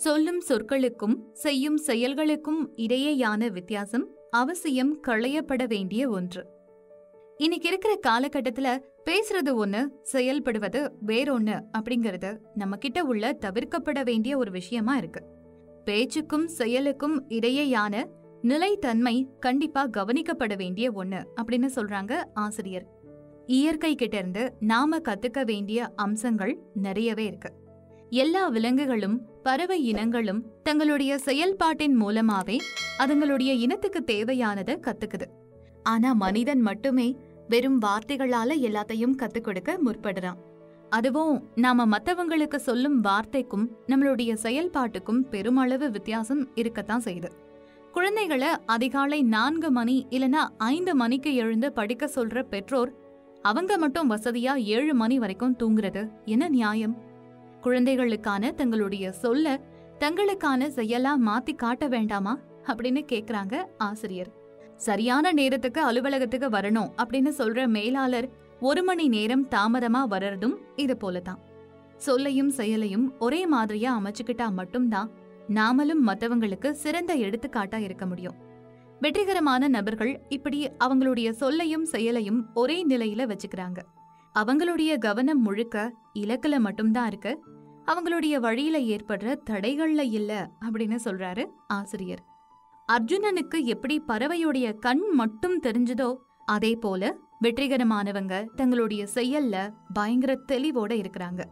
சொல்லும் சொற்களுக்கும் செய்யும் செயல்களுக்கும் இடையேயான வித்தியாசம் அவசியம் களையப்பட வேண்டிய ஒன்று. இன்னைக்கு இருக்கிற காலகட்டத்துல பேசுறது ஒண்ணு, செயல்படுவது வேறொன்னு அப்படிங்கறது நம்ம கிட்ட உள்ள தவிர்க்கப்பட வேண்டிய ஒரு விஷயமா இருக்கு. பேச்சுக்கும் செயலுக்கும் இடையேயான நிலைத்தன்மை கண்டிப்பா கவனிக்கப்பட வேண்டிய ஒண்ணு அப்படின்னு சொல்றாங்க ஆசிரியர். இயற்கை கிட்ட இருந்து நாம கத்துக்க வேண்டிய அம்சங்கள் நிறையவே இருக்கு. எல்லா விலங்குகளும் பறவை இனங்களும் தங்களுடைய செயல்பாட்டின் மூலமாவே அதுங்களுடைய இனத்துக்கு தேவையானதை கத்துக்குது. ஆனா மனிதன் மட்டுமே வெறும் வார்த்தைகளால எல்லாத்தையும் கத்துக் கொடுக்க முற்படுறான். அதுவும் நாம மத்தவங்களுக்கு சொல்லும் வார்த்தைக்கும் நம்மளுடைய செயல்பாட்டுக்கும் பெருமளவு வித்தியாசம் இருக்கத்தான் செய்யுது. குழந்தைகளை அதிகாலை 4 மணி இல்லனா 5 மணிக்கு எழுந்து படிக்க சொல்ற பெற்றோர் அவங்க மட்டும் வசதியா 7 மணி வரைக்கும் தூங்குறது என்ன நியாயம்? குழந்தைகளுக்கான தங்களுடைய சொல்ல தங்களுக்கான செயலா மாத்தி காட்ட வேண்டாமா அப்படின்னு கேக்குறாங்க ஆசிரியர். சரியான நேரத்துக்கு அலுவலகத்துக்கு வரணும் அப்படின்னு சொல்ற மேலாளர் 1 மணி நேரம் தாமதமா வர்றதும் இது போலதான். சொல்லையும் செயலையும் ஒரே மாதிரியா அமைச்சுக்கிட்டா மட்டும்தான் நாமளும் மத்தவங்களுக்கு சிறந்த எடுத்துக்காட்டா இருக்க முடியும். வெற்றிகரமான நபர்கள் இப்படி அவங்களுடைய சொல்லையும் செயலையும் ஒரே நிலையில வச்சுக்கிறாங்க. அவங்களுடைய கவனம் முழுக்க இலக்குல மட்டும்தான் இருக்கு, அவங்களுடைய வழியில ஏற்படுற தடைகள்ல இல்ல அப்படின்னு சொல்றாரு ஆசிரியர். அர்ஜுனனுக்கு எப்படி பறவையுடைய கண் மட்டும் தெரிஞ்சதோ அதே போல வெற்றிகரமானவங்க தங்களுடைய செயல்ல பயங்கர தெளிவோட இருக்கிறாங்க.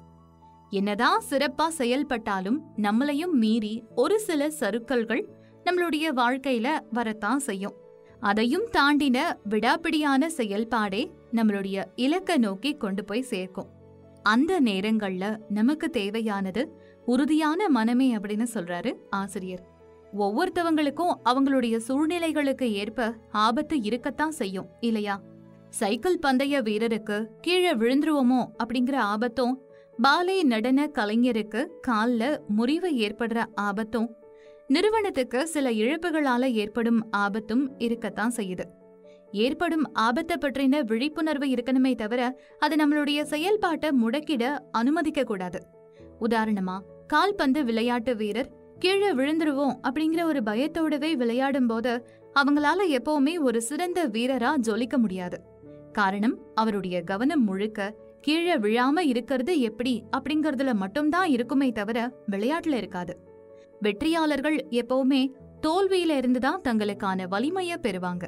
என்னதான் சிறப்பா செயல்பட்டாலும் நம்மளையும் மீறி ஒரு சில சறுக்கல்கள் நம்மளுடைய வாழ்க்கையில வரத்தான் செய்யும். அதையும் தாண்டின விடாப்பிடியான செயல்பாடே நம்மளுடைய இலக்க நோக்கி கொண்டு போய் சேர்க்கும். அந்த நேரங்கள்ல நமக்கு தேவையானது உறுதியான மனமே அப்படின்னு சொல்றாரு ஆசிரியர். ஒவ்வொருத்தவங்களுக்கும் அவங்களுடைய சூழ்நிலைகளுக்கு ஏற்ப ஆபத்து இருக்கத்தான் செய்யும் இல்லையா? சைக்கிள் பந்தய வீரருக்கு கீழே விழுந்துருவோமோ அப்படிங்கிற ஆபத்தும், பாலே நடன கலைஞருக்கு கால்ல முறிவு ஏற்படுற ஆபத்தும், நிறுவனத்துக்கு சில இழப்புகளால ஏற்படும் ஆபத்தும் இருக்கத்தான் செய்யுது. ஏற்படும் ஆபத்தை பற்றின விழிப்புணர்வு இருக்கணுமே தவிர அது நம்மளுடைய செயல்பாட்டை முடக்கிட அனுமதிக்க கூடாது. உதாரணமா, கால்பந்து விளையாட்டு வீரர் கீழே விழுந்துருவோம் அப்படிங்கிற ஒரு பயத்தோடவே விளையாடும் போது அவங்களால எப்பவுமே ஒரு சிறந்த வீரரா ஜொலிக்க முடியாது. காரணம், அவருடைய கவனம் முழுக்க கீழே விழாம இருக்கிறது எப்படி அப்படிங்கறதுல மட்டும்தான் இருக்குமே தவிர விளையாட்டுல இருக்காது. வெற்றியாளர்கள் எப்பவுமே தோல்வியில இருந்துதான் தங்களுக்கான வலிமைய பெறுவாங்க.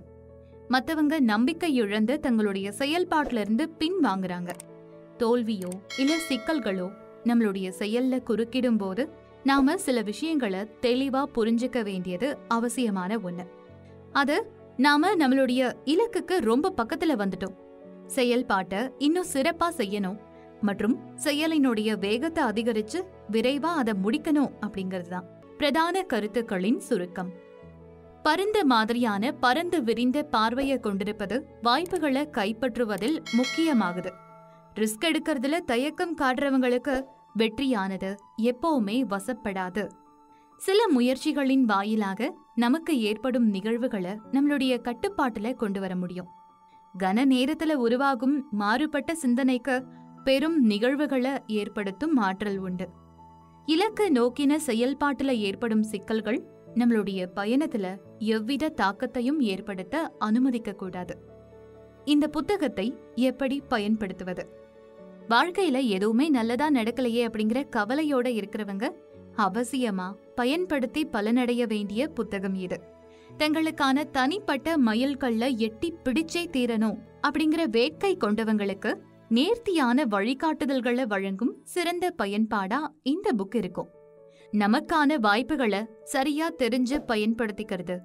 மத்தவங்க நம்பிக்கை இழந்து தங்களுடைய செயல்பாட்டுல இருந்து பின் வாங்குறாங்க. தோல்வியோ இல்ல சிக்கல்களோ நம்மளுடைய செயல்ல குறுக்கிடும் போது நாம சில விஷயங்களை தெளிவா புரிஞ்சுக்க வேண்டியது அவசியமான ஒண்ணு. அது நாம நம்மளுடைய இலக்குக்கு ரொம்ப பக்கத்துல வந்துட்டோம், செயல்பாட்டை இன்னும் சிறப்பா செய்யணும் மற்றும் செயலினுடைய வேகத்தை அதிகரிச்சு விரைவா அதை முடிக்கணும் அப்படிங்கறதுதான் பிரதான கருத்துக்களின் சுருக்கம். பரந்த மாதிரியான பரந்து விரிந்த பார்வையை கொண்டிருப்பது வாய்ப்புகளை கைப்பற்றுவதில் முக்கியமாகுது. ரிஸ்க் எடுக்கிறதுல தயக்கம் காட்டுறவங்களுக்கு வெற்றியானது எப்பவுமே வசப்படாது. சில முயற்சிகளின் வாயிலாக நமக்கு ஏற்படும் நிகழ்வுகளை நம்மளுடைய கட்டுப்பாட்டுல கொண்டு வர முடியும். கன நேரத்துல உருவாகும் மாறுபட்ட சிந்தனைக்கு பெரும் நிகழ்வுகளை ஏற்படுத்தும் ஆற்றல் உண்டு. இலக்கு நோக்கின செயல்பாட்டுல ஏற்படும் சிக்கல்கள் நம்மளுடைய பயணத்துல எவ்வித தாக்கத்தையும் ஏற்படுத்த அனுமதிக்க கூடாது. இந்த புத்தகத்தை எப்படி பயன்படுத்துவது? வாழ்க்கையில எதுவுமே நல்லதா நடக்கலையே அப்படிங்கிற கவலையோட இருக்கிறவங்க அவசியமா பயன்படுத்தி பலனடைய வேண்டிய புத்தகம் இது. தங்களுக்கான தனிப்பட்ட மைல்கல்ல எட்டி பிடிச்சே தீரணும் அப்படிங்கிற வேட்கை கொண்டவங்களுக்கு நேர்த்தியான வழிகாட்டுதல்களை வழங்கும் சிறந்த பயன்பாடா இந்த புக் இருக்கும். நமக்கான வாய்ப்புகளை சரியா தெரிஞ்சு பயன்படுத்திக்கிறது,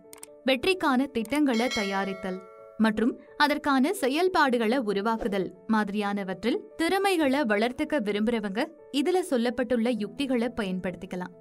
வெற்றிக்கான திட்டங்களை தயாரித்தல் மற்றும் அதற்கான செயல்பாடுகளை உருவாக்குதல் மாதிரியானவற்றில் திறமைகளை வளர்த்துக்க விரும்புறவங்க இதுல சொல்லப்பட்டுள்ள யுக்திகளை பயன்படுத்திக்கலாம்.